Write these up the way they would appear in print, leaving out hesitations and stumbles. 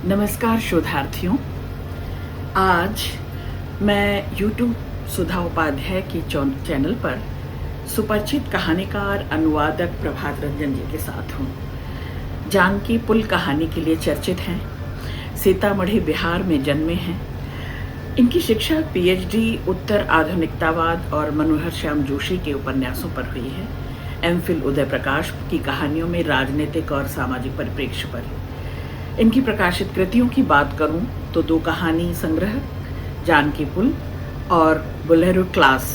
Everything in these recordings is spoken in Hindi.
नमस्कार शोधार्थियों। आज मैं यूट्यूब सुधा उपाध्याय की चैनल पर सुपरिचित कहानीकार अनुवादक प्रभात रंजन जी के साथ हूँ। जानकी पुल कहानी के लिए चर्चित हैं। सीतामढ़ी बिहार में जन्मे हैं। इनकी शिक्षा पीएचडी उत्तर आधुनिकतावाद और मनोहर श्याम जोशी के उपन्यासों पर हुई है। एमफिल उदय प्रकाश की कहानियों में राजनीतिक और सामाजिक परिप्रेक्ष्य पर। इनकी प्रकाशित कृतियों की बात करूं तो 2 कहानी संग्रह जानकी पुल और बोलेरो क्लास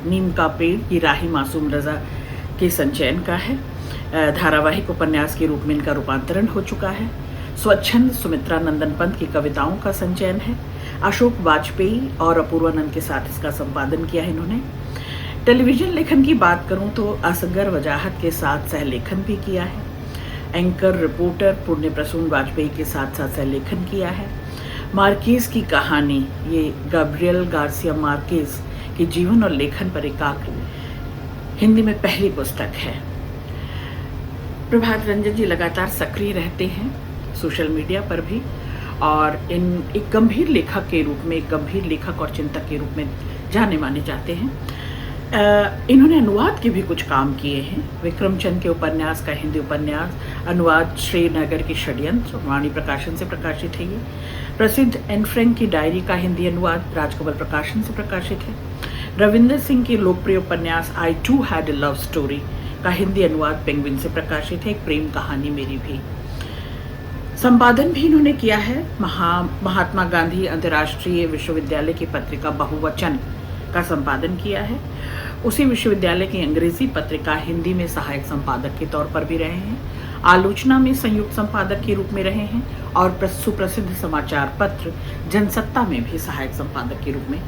नीम का पेड़ की राही मासूम रजा के संचयन का है। धारावाहिक उपन्यास के रूप में इनका रूपांतरण हो चुका है। स्वच्छंद सुमित्रा नंदन पंत की कविताओं का संचयन है। अशोक वाजपेयी और अपूर्वानंद के साथ इसका संपादन किया है इन्होंने। टेलीविजन लेखन की बात करूं तो असगर वजाहत के साथ सहलेखन भी किया है। एंकर रिपोर्टर पुण्य प्रसून वाजपेयी के साथ साथ सहलेखन किया है। मार्केज की कहानी, ये गैब्रियल गार्सिया मार्केज के जीवन और लेखन पर एकाग्र हिंदी में पहली पुस्तक है। प्रभात रंजन जी लगातार सक्रिय रहते हैं सोशल मीडिया पर भी, और एक गंभीर लेखक के रूप में, एक गंभीर लेखक और चिंतक के रूप में जाने माने जाते हैं। इन्होंने अनुवाद के भी कुछ काम किए हैं। विक्रमचंद के उपन्यास का हिंदी उपन्यास अनुवाद श्रीनगर के षड्यंत्र वाणी प्रकाशन से प्रकाशित है। ये प्रसिद्ध एन फ्रैंक की डायरी का हिंदी अनुवाद राजकमल प्रकाशन से प्रकाशित है। रविंदर सिंह के लोकप्रिय उपन्यास I too had a love story का हिंदी अनुवाद पेंगुइन से प्रकाशित है। एक प्रेम कहानी मेरी भी। संपादन भी इन्होंने किया है। महात्मा गांधी अंतर्राष्ट्रीय विश्वविद्यालय की पत्रिका बहुवचन का संपादन किया है। उसी विश्वविद्यालय की अंग्रेजी पत्रिका हिंदी में सहायक संपादक के तौर पर भी रहे हैं। आलोचना में संयुक्त संपादक के रूप में रहे हैं और सुप्रसिद्ध समाचार पत्र जनसत्ता में भी सहायक संपादक के रूप में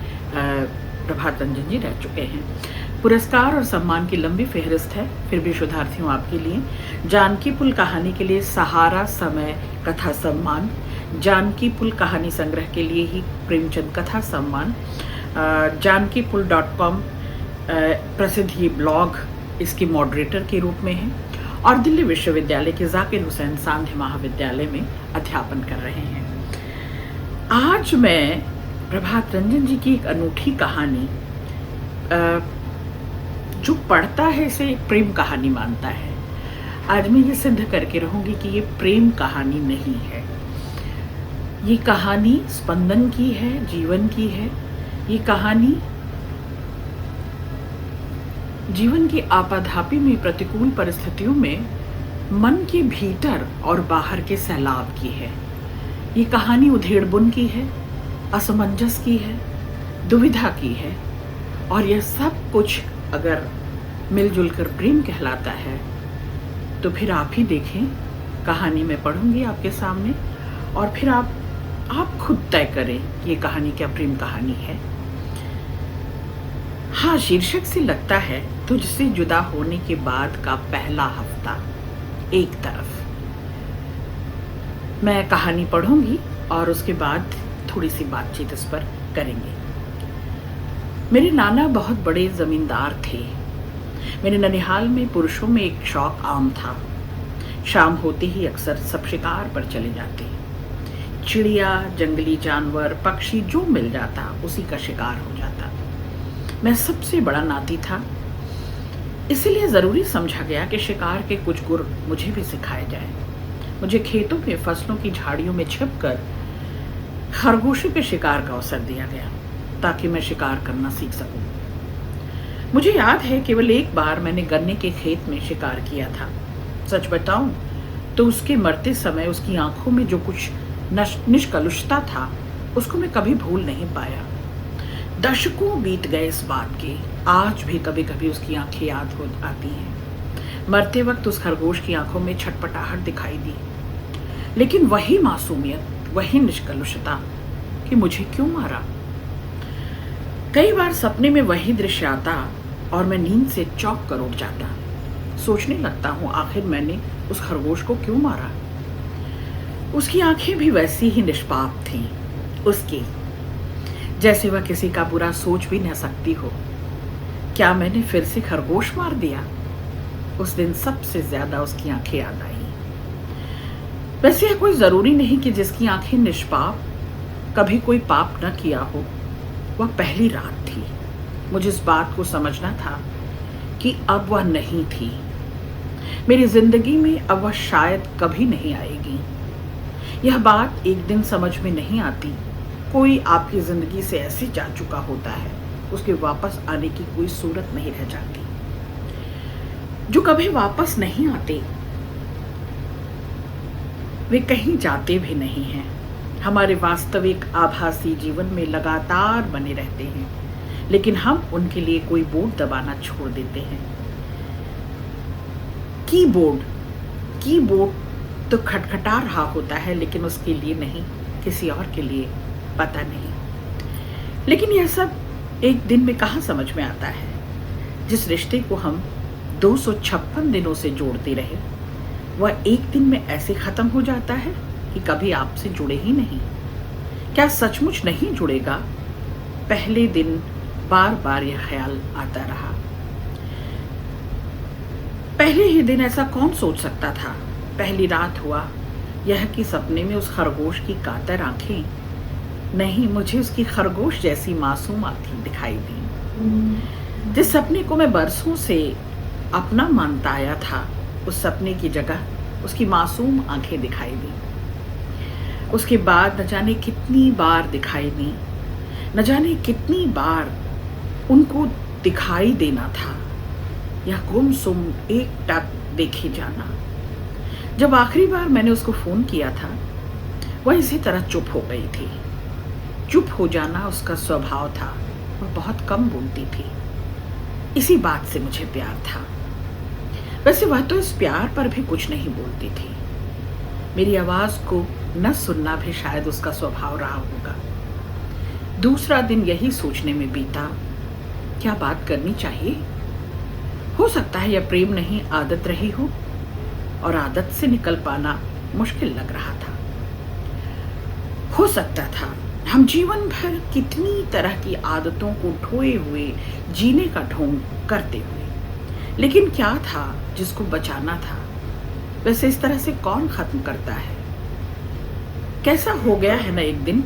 प्रभात रंजन जी रह चुके हैं। पुरस्कार और सम्मान की लंबी फेहरिस्त है। फिर भी शोधार्थियों आपके लिए जानकी पुल कहानी के लिए सहारा समय कथा सम्मान, जानकी पुल कहानी संग्रह के लिए ही प्रेमचंद कथा सम्मान, jankipull.com प्रसिद्ध ये ब्लॉग इसके मॉडरेटर के रूप में है, और दिल्ली विश्वविद्यालय के जाकिर हुसैन सांध्य महाविद्यालय में अध्यापन कर रहे हैं। आज मैं प्रभात रंजन जी की एक अनूठी कहानी, जो पढ़ता है इसे प्रेम कहानी मानता है, आज मैं ये सिद्ध करके रहूंगी कि ये प्रेम कहानी नहीं है। ये कहानी स्पंदन की है, जीवन की है। ये कहानी जीवन की आपाधापी में, प्रतिकूल परिस्थितियों में मन के भीतर और बाहर के सैलाब की है। ये कहानी उधेड़बुन की है, असमंजस की है, दुविधा की है, और यह सब कुछ अगर मिलजुल कर प्रेम कहलाता है तो फिर आप ही देखें। कहानी मैं पढ़ूंगी आपके सामने और फिर आप खुद तय करें कि ये कहानी क्या प्रेम कहानी है। हाँ, शीर्षक से लगता है तुझसे जुदा होने के बाद का पहला हफ्ता एक तरफ। मैं कहानी पढ़ूंगी और उसके बाद थोड़ी सी बातचीत इस पर करेंगे। मेरे नाना बहुत बड़े जमींदार थे। मेरे ननिहाल में पुरुषों में एक शौक आम था। शाम होते ही अक्सर सब शिकार पर चले जाते। चिड़िया, जंगली जानवर, पक्षी जो मिल जाता उसी का शिकार हो जाता। मैं सबसे बड़ा नाती था, इसलिए जरूरी समझा गया कि शिकार के कुछ गुर मुझे भी सिखाए जाए। मुझे खेतों में फसलों की झाड़ियों में छिपकर खरगोशों के शिकार का अवसर दिया गया ताकि मैं शिकार करना सीख सकूं। मुझे याद है केवल एक बार मैंने गन्ने के खेत में शिकार किया था। सच बताऊं तो उसके मरते समय उसकी आंखों में जो कुछ निष्कलुषता था उसको मैं कभी भूल नहीं पाया। दशकों बीत गए इस बात के, आज भी कभी कभी उसकी आंखें याद हो आती हैं। मरते वक्त उस खरगोश की आंखों में छटपटाहट दिखाई दी, लेकिन वही मासूमियत, वही निष्कलुषता कि मुझे क्यों मारा। कई बार सपने में वही दृश्य आता और मैं नींद से चौंक कर उठ जाता। सोचने लगता हूं आखिर मैंने उस खरगोश को क्यों मारा। उसकी आंखें भी वैसी ही निष्पाप थीं, उसकी जैसे वह किसी का बुरा सोच भी न सकती हो। क्या मैंने फिर से खरगोश मार दिया? उस दिन सबसे ज्यादा उसकी आंखें याद आई। वैसे यह कोई ज़रूरी नहीं कि जिसकी आंखें निष्पाप, कभी कोई पाप न किया हो, वह पहली रात थी। मुझे इस बात को समझना था कि अब वह नहीं थी। मेरी जिंदगी में अब वह शायद कभी नहीं आएगी। यह बात एक दिन समझ में नहीं आती। कोई आपकी जिंदगी से ऐसे जा चुका होता है, उसके वापस आने की कोई सूरत नहीं रह जाती। जो कभी वापस नहीं आते, वे कहीं जाते भी नहीं हैं। हमारे वास्तविक आभासी जीवन में लगातार बने रहते हैं, लेकिन हम उनके लिए कोई बोर्ड दबाना छोड़ देते हैं। कीबोर्ड तो खटखटा रहा होता है, लेकिन उसके लिए नहीं, किसी और के लिए, पता नहीं। लेकिन यह सब एक दिन में कहाँ समझ में आता है। जिस रिश्ते को हम 256 दिनों से जोड़ते रहे, वह एक दिन में ऐसे खत्म हो जाता है कि कभी आपसे जुड़े ही नहीं। क्या सचमुच नहीं जुड़ेगा? पहले दिन बार बार यह ख्याल आता रहा। पहले ही दिन ऐसा कौन सोच सकता था। पहली रात हुआ यह कि सपने में उस खरगोश की कातर आंखें नहीं, मुझे उसकी खरगोश जैसी मासूम आंखें दिखाई दी। जिस सपने को मैं बरसों से अपना मानता आया था, उस सपने की जगह उसकी मासूम आंखें दिखाई दी। उसके बाद न जाने कितनी बार दिखाई दी, न जाने कितनी बार उनको दिखाई देना था, यह गुमसुम एकटक देखे जाना। जब आखिरी बार मैंने उसको फोन किया था, वह इसी तरह चुप हो गई थी। चुप हो जाना उसका स्वभाव था। वह बहुत कम बोलती थी। इसी बात से मुझे प्यार था। वैसे वह तो इस प्यार पर भी कुछ नहीं बोलती थी। मेरी आवाज को न सुनना भी शायद उसका स्वभाव रहा होगा। दूसरा दिन यही सोचने में बीता, क्या बात करनी चाहिए। हो सकता है यह प्रेम नहीं, आदत रही हो, और आदत से निकल पाना मुश्किल लग रहा था। हो सकता था हम जीवन भर कितनी तरह की आदतों को ढोए हुए जीने का ढोंग करते हुए, लेकिन क्या था जिसको बचाना था। वैसे इस तरह से कौन खत्म करता है। कैसा हो गया है ना, एक दिन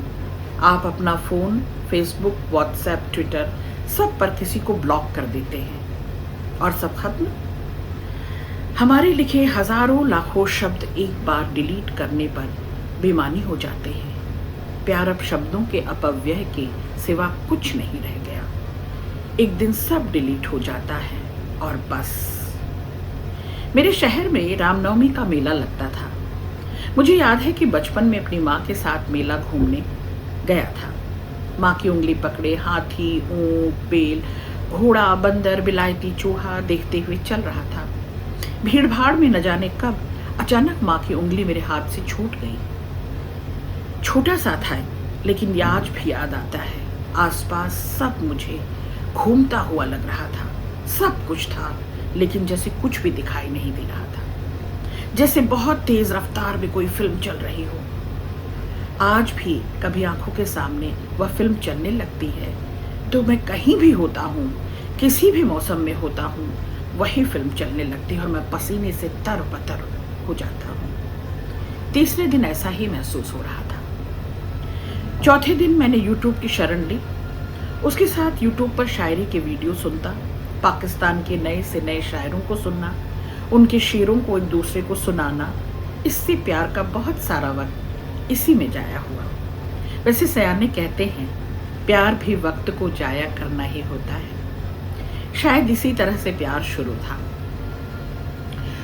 आप अपना फोन, फेसबुक, व्हाट्सएप, ट्विटर सब पर किसी को ब्लॉक कर देते हैं और सब खत्म। हमारे लिखे हजारों लाखों शब्द एक बार डिलीट करने पर बेमानी हो जाते हैं। प्यार अब शब्दों के अपव्यय के सिवा कुछ नहीं रह गया। एक दिन सब डिलीट हो जाता है और बस। मेरे शहर में रामनवमी का मेला लगता था। मुझे याद है कि बचपन में अपनी माँ के साथ मेला घूमने गया था। माँ की उंगली पकड़े हाथी, ऊंट, बैल, घोड़ा, बंदर, बिलायती चूहा देखते हुए चल रहा था। भीड़ भाड़ में न जाने कब अचानक माँ की उंगली मेरे हाथ से छूट गई। छोटा सा था, लेकिन आज भी याद आता है। आसपास सब मुझे घूमता हुआ लग रहा था। सब कुछ था, लेकिन जैसे कुछ भी दिखाई नहीं दे रहा था। जैसे बहुत तेज रफ्तार में कोई फिल्म चल रही हो। आज भी कभी आंखों के सामने वह फिल्म चलने लगती है तो मैं कहीं भी होता हूँ, किसी भी मौसम में होता हूँ, वही फिल्म चलने लगती है और मैं पसीने से तरबतर हो जाता हूँ। तीसरे दिन ऐसा ही महसूस हो रहा था। चौथे दिन मैंने यूट्यूब की शरण ली। उसके साथ यूट्यूब पर शायरी के वीडियो सुनता, पाकिस्तान के नए से नए शायरों को सुनना, उनके शेरों को एक दूसरे को सुनाना। इससे प्यार का बहुत सारा वक्त इसी में जाया हुआ। वैसे सयाने कहते हैं प्यार भी वक्त को जाया करना ही होता है। शायद इसी तरह से प्यार शुरू था।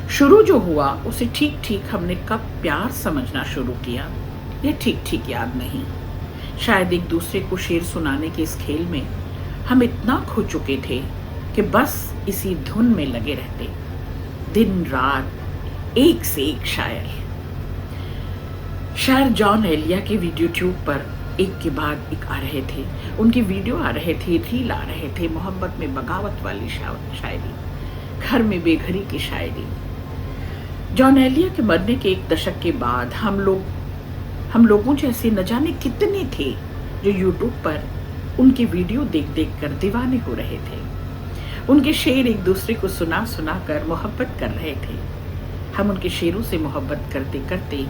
शुरू जो हुआ उसे ठीक ठीक हमने कब प्यार समझना शुरू किया, यह ठीक ठीक याद नहीं। शायद एक दूसरे को शेर सुनाने के इस खेल में हम इतना खो चुके थे कि बस इसी धुन में लगे रहते, दिन रात एक से एक शायर। शायर जॉन एलिया के वीडियो ट्यूब पर एक के बाद एक आ रहे थे। उनके वीडियो आ रहे थे, रील आ रहे थे, मोहब्बत में बगावत वाली शायरी, घर में बेघरी की शायरी। जॉन एलिया के मरने के एक दशक के बाद हम लोगों जैसे न जाने कितने थे जो यूट्यूब पर उनके वीडियो देख देख कर दीवाने हो रहे थे। उनके शेर एक दूसरे को सुना सुना कर मोहब्बत कर रहे थे। हम उनके शेरों से मोहब्बत करते करते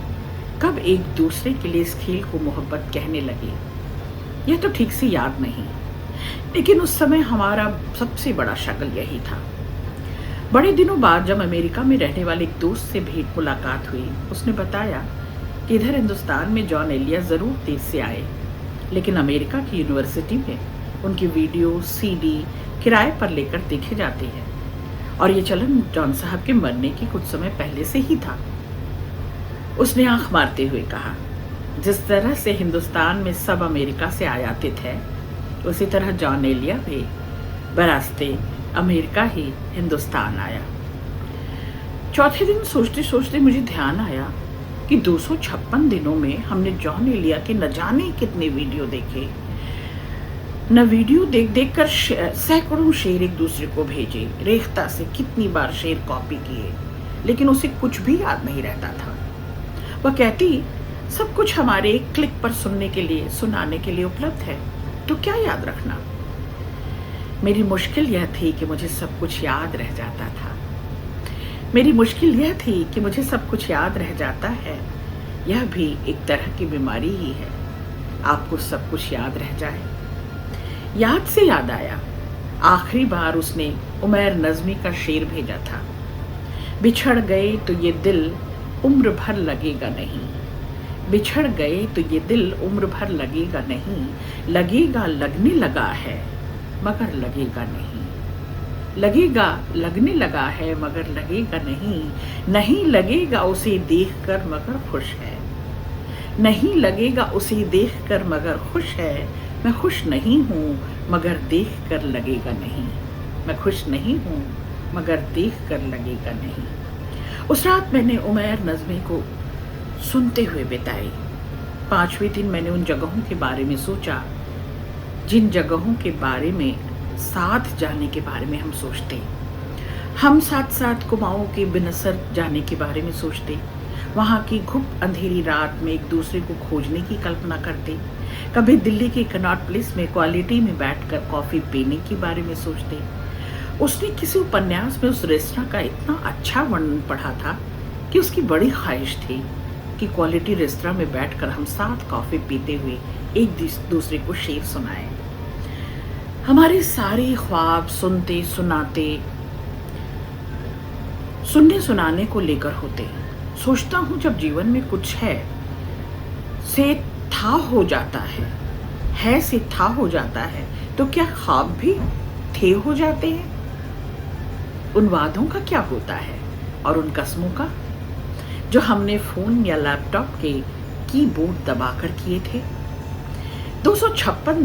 कब एक दूसरे के लिए इस खेल को मोहब्बत कहने लगे, यह तो ठीक से याद नहीं, लेकिन उस समय हमारा सबसे बड़ा शगल यही था। बड़े दिनों बाद जब अमेरिका में रहने वाले एक दोस्त से भेंट मुलाकात हुई, उसने बताया कि इधर हिंदुस्तान में जॉन एलिया ज़रूर देश से आए, लेकिन अमेरिका की यूनिवर्सिटी में उनकी वीडियो सीडी किराए पर लेकर देखे जाते हैं, और ये चलन जॉन साहब के मरने के कुछ समय पहले से ही था। उसने आंख मारते हुए कहा, जिस तरह से हिंदुस्तान में सब अमेरिका से आयातित है, उसी तरह जॉन एलिया भी बरास्ते अमेरिका ही हिंदुस्तान आया। चौथे दिन सोचते सोचते मुझे ध्यान आया कि 256 दिनों में हमने जॉन एलिया के न जाने कितने वीडियो देखे। न वीडियो देख देख कर सैकड़ों शेर एक दूसरे को भेजे, रेख्ता से कितनी बार शेर कॉपी किए, लेकिन उसे कुछ भी याद नहीं रहता था। वह कहती, सब कुछ हमारे एक क्लिक पर सुनने के लिए, सुनाने के लिए उपलब्ध है, तो क्या याद रखना। मेरी मुश्किल यह थी कि मुझे सब कुछ याद रह जाता था। मेरी मुश्किल यह थी कि मुझे सब कुछ याद रह जाता है। यह भी एक तरह की बीमारी ही है, आपको सब कुछ याद रह जाए। याद से याद आया, आखिरी बार उसने उमैर नज़मी का शेर भेजा था, बिछड़ गए तो ये दिल उम्र भर लगेगा नहीं, बिछड़ गए तो ये दिल उम्र भर लगेगा नहीं, लगेगा लगने लगा है मगर लगेगा नहीं, लगेगा लगने लगा है मगर लगेगा नहीं, नहीं लगेगा उसे देखकर मगर खुश है, नहीं लगेगा उसे देखकर मगर खुश है, मैं खुश नहीं हूँ मगर देखकर लगेगा नहीं, मैं खुश नहीं हूँ मगर देखकर लगेगा नहीं। उस रात मैंने उमैर नज़मी को सुनते हुए बिताई। 5वें दिन मैंने उन जगहों के बारे में सोचा, जिन जगहों के बारे में साथ जाने के बारे में हम सोचते, हम साथ साथ कुमाऊं के बिनसर जाने के बारे में सोचते, वहाँ की घुप अंधेरी रात में एक दूसरे को खोजने की कल्पना करते, कभी दिल्ली के कनॉट प्लेस में क्वालिटी में बैठकर कॉफ़ी पीने के बारे में सोचते। उसने किसी उपन्यास में उस रेस्तरां का इतना अच्छा वर्णन पढ़ा था कि उसकी बड़ी ख्वाहिश थी कि क्वालिटी रेस्तरां में बैठकर हम साथ कॉफ़ी पीते हुए एक दूसरे को शेर सुनाएं। हमारे सारे ख्वाब सुनते सुनाते, सुनने सुनाने को लेकर होते। सोचता हूँ जब जीवन में कुछ है से था हो जाता है से था हो जाता है, तो क्या ख्वाब भी थे हो जाते हैं? उन वादों का क्या होता है और उन कसमों का जो हमने फोन या लैपटॉप के कीबोर्ड दबाकर किए थे? 256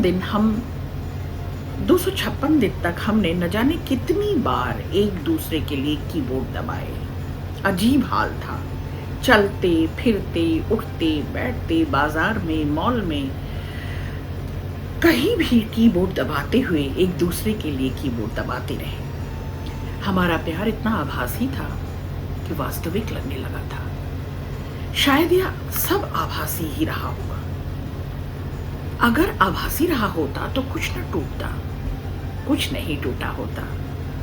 दिन तक हमने न जाने कितनी बार एक दूसरे के लिए कीबोर्ड दबाए। अजीब हाल था, चलते फिरते उठते बैठते, बाजार में, मॉल में, कहीं भी कीबोर्ड दबाते हुए एक दूसरे के लिए कीबोर्ड दबाते रहे। हमारा प्यार इतना आभासी था कि वास्तविक लगने लगा था। शायद यह सब आभासी ही रहा होगा। अगर आभासी रहा होता तो कुछ न टूटता, कुछ नहीं टूटा होता,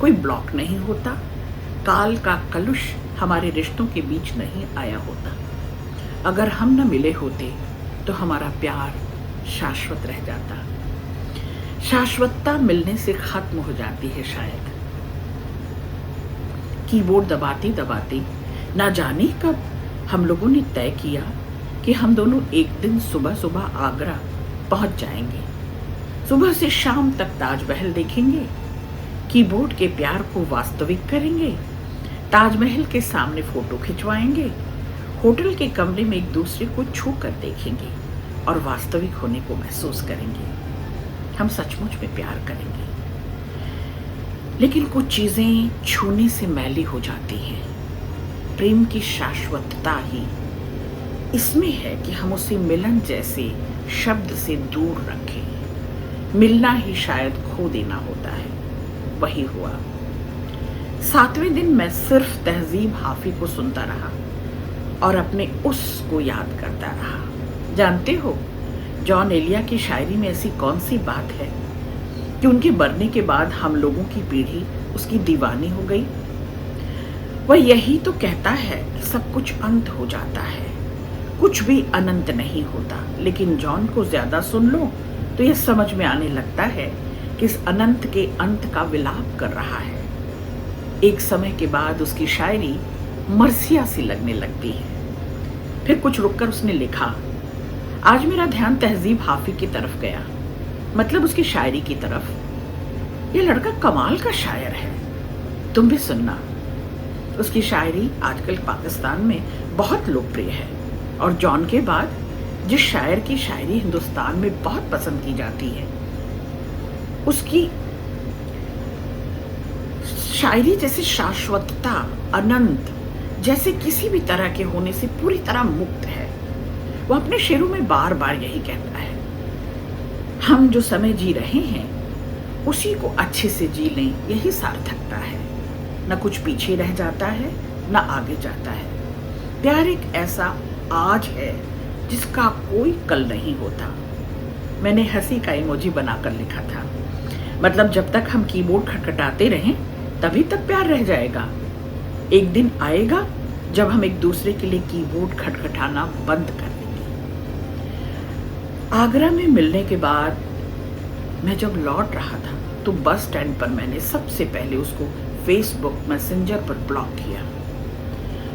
कोई ब्लॉक नहीं होता, काल का कलुष हमारे रिश्तों के बीच नहीं आया होता। अगर हम न मिले होते तो हमारा प्यार शाश्वत रह जाता। शाश्वतता मिलने से खत्म हो जाती है शायद। कीबोर्ड दबाते दबाते ना जाने कब हम लोगों ने तय किया कि हम दोनों एक दिन सुबह सुबह आगरा पहुंच जाएंगे। सुबह से शाम तक ताजमहल देखेंगे, कीबोर्ड के प्यार को वास्तविक करेंगे, ताजमहल के सामने फोटो खिंचवाएंगे, होटल के कमरे में एक दूसरे को छू कर देखेंगे और वास्तविक होने को महसूस करेंगे। हम सचमुच में प्यार करेंगे। लेकिन कुछ चीजें छूने से मैली हो जाती हैं। प्रेम की शाश्वतता ही इसमें है कि हम उसे मिलन जैसे शब्द से दूर रखें। मिलना ही शायद खो देना होता है। वही हुआ। 7वें दिन मैं सिर्फ तहजीब हाफी को सुनता रहा और अपने उस को याद करता रहा। जानते हो, जॉन एलिया की शायरी में ऐसी कौन सी बात है कि उनके मरने के बाद हम लोगों की पीढ़ी उसकी दीवानी हो गई? वह यही तो कहता है कि सब कुछ अंत हो जाता है, कुछ भी अनंत नहीं होता, लेकिन जॉन को ज्यादा सुन लो तो यह समझ में आने लगता है कि इस अनंत के अंत का विलाप कर रहा है। एक समय के बाद उसकी शायरी मरसिया सी लगने लगती है। फिर कुछ रुककर उसने लिखा, आज मेरा ध्यान तहजीब हाफी की तरफ गया, मतलब उसकी शायरी की तरफ। ये लड़का कमाल का शायर है, तुम भी सुनना। उसकी शायरी आजकल पाकिस्तान में बहुत लोकप्रिय है और जॉन के बाद जिस शायर की शायरी हिंदुस्तान में बहुत पसंद की जाती है, उसकी शायरी जैसे शाश्वतता, अनंत जैसे किसी भी तरह के होने से पूरी तरह मुक्त है। वो अपने शेरों में बार बार यही कहता है, हम जो समय जी रहे हैं उसी को अच्छे से जी लें, यही सार्थकता है। न कुछ पीछे रह जाता है न आगे जाता है। प्यार एक ऐसा आज है जिसका कोई कल नहीं होता। मैंने हंसी का इमोजी बनाकर लिखा था, मतलब जब तक हम कीबोर्ड खटखटाते रहें तभी तक प्यार रह जाएगा। एक दिन आएगा जब हम एक दूसरे के लिए कीबोर्ड खटखटाना बंद कर देंगे। आगरा में मिलने के बाद मैं जब लौट रहा था तो बस स्टैंड पर मैंने सबसे पहले उसको फेसबुक मैसेंजर पर ब्लॉक किया।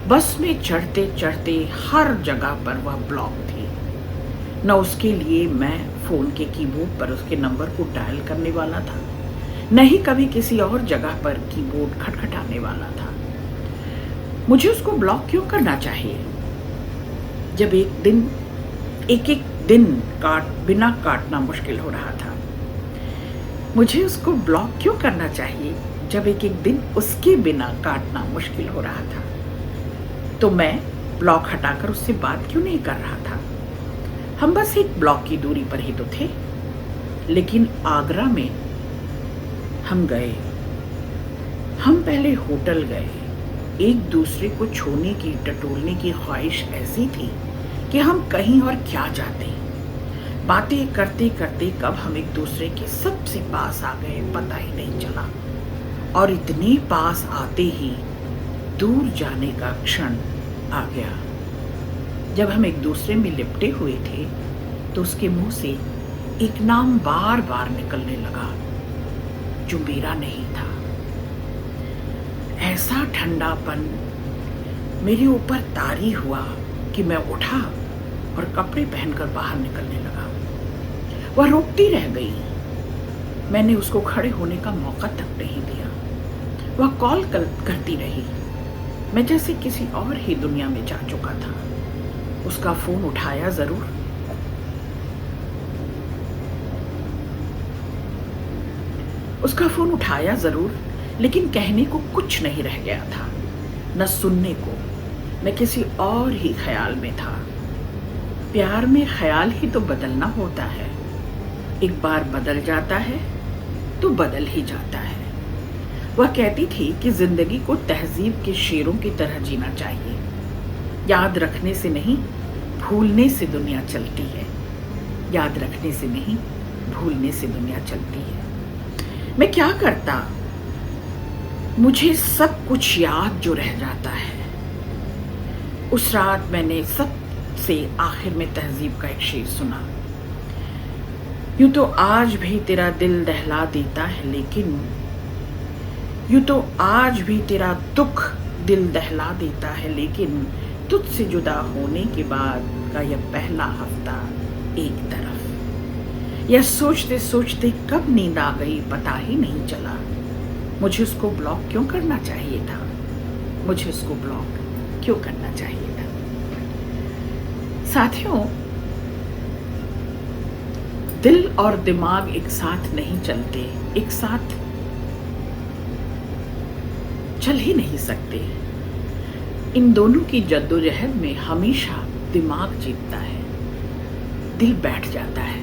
बस में चढ़ते चढ़ते हर जगह पर वह ब्लॉक थी। न उसके लिए मैं फोन के कीबोर्ड पर उसके नंबर को डायल करने वाला था, न ही कभी किसी और जगह पर कीबोर्ड खटखटाने वाला था। मुझे उसको ब्लॉक क्यों करना चाहिए जब एक एक दिन बिना काटना मुश्किल हो रहा था। मुझे उसको ब्लॉक क्यों करना चाहिए जब एक एक दिन उसके बिना काटना मुश्किल हो रहा था। तो मैं ब्लॉक हटाकर उससे बात क्यों नहीं कर रहा था। हम बस एक ब्लॉक की दूरी पर ही तो थे। लेकिन आगरा में हम गए। हम पहले होटल गए। एक दूसरे को छूने की टटोलने की ख्वाहिश ऐसी थी कि हम कहीं और क्या जाते। बातें करते करते कब हम एक दूसरे के सबसे पास आ गए पता ही नहीं चला। और इतने पास आते ही दूर जाने का क्षण आ गया। जब हम एक दूसरे में लिपटे हुए थे तो उसके मुंह से एक नाम बार बार निकलने लगा जो मेरा नहीं था। ऐसा ठंडापन मेरे ऊपर तारी हुआ कि मैं उठा और कपड़े पहनकर बाहर निकलने लगा। वह रोकती रह गई। मैंने उसको खड़े होने का मौका तक नहीं दिया। वह कॉल करती रही। मैं जैसे किसी और ही दुनिया में जा चुका था। उसका फोन उठाया जरूर, लेकिन कहने को कुछ नहीं रह गया था, न सुनने को। मैं किसी और ही ख्याल में था। प्यार में ख्याल ही तो बदलना होता है। एक बार बदल जाता है तो बदल ही जाता है। वह कहती थी कि जिंदगी को तहजीब के शेरों की तरह जीना चाहिए। याद रखने से नहीं, भूलने से दुनिया चलती है। याद रखने से नहीं, भूलने से दुनिया चलती है। मैं क्या करता, मुझे सब कुछ याद जो रह जाता है। उस रात मैंने सबसे आखिर में तहजीब का एक शेर सुना। यूं तो आज भी तेरा दिल दहला देता है, लेकिन यूं तो आज भी तेरा दुख दिल दहला देता है, लेकिन तुझसे जुदा होने के बाद का यह पहला हफ्ता एक तरफ। यह सोचते सोचते कब नींद आ गई पता ही नहीं चला। मुझे उसको ब्लॉक क्यों करना चाहिए था। मुझे उसको ब्लॉक क्यों करना चाहिए था। साथियों, दिल और दिमाग एक साथ नहीं चलते, एक साथ चल ही नहीं सकते। इन दोनों की जद्दोजहद में हमेशा दिमाग जीतता है, दिल बैठ जाता है।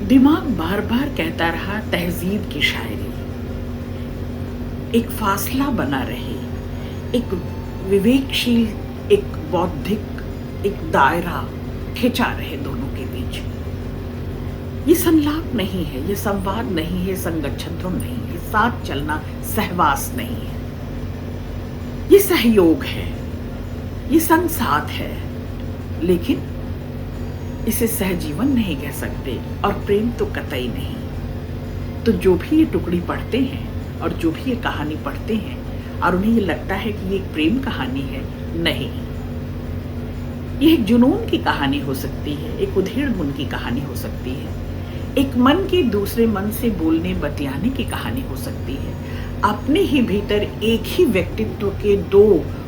दिमाग बार बार कहता रहा तहजीब की शायरी एक फासला बना रहे, एक विवेकशील, एक बौद्धिक, एक दायरा खिंचा रहे दोनों के बीच। ये संलाप नहीं है, ये संवाद नहीं है, संगच्छंत्रम नहीं है, साथ चलना सहवास नहीं है, ये सहयोग है। ये संग साथ है, लेकिन इसे सहजीवन नहीं कह सकते और प्रेम तो कतई नहीं। तो जो भी ये टुकड़ी पढ़ते हैं और जो भी ये कहानी पढ़ते हैं और उन्हें ये लगता है कि ये एक प्रेम कहानी है, नहीं, ये एक जुनून की कहानी हो सकती है, एक उधेड़-बुन की कहानी हो सकती है, एक मन के दूसरे मन से बोलने बतियाने की कहानी हो सकती है, अपने ही भीतर एक ही व्यक्तित्व के दो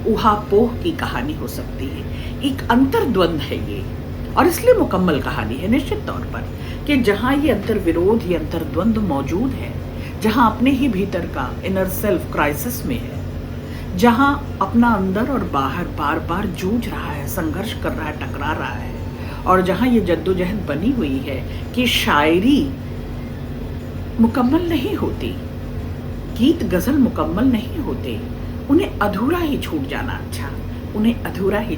उहापोह की कहानी हो सकती है। एक अंतर्द्वंद है ये, और इसलिए मुकम्मल कहानी है निश्चित तौर पर कि जहाँ ये अंतर्विरोध, ये अंतर्द्वंद मौजूद है, जहाँ अपने ही भीतर का इनर सेल्फ क्राइसिस में है, जहाँ अपना अंदर और बाहर बार बार जूझ रहा है, संघर्ष कर रहा है, टकरा रहा है, और जहाँ ये जद्दोजहद बनी हुई है कि शायरी मुकम्मल नहीं होती, गीत गजल मुकम्मल नहीं होते, उन्हें अधूरा ही छूट जाना अच्छा, उन्हें अधूरा ही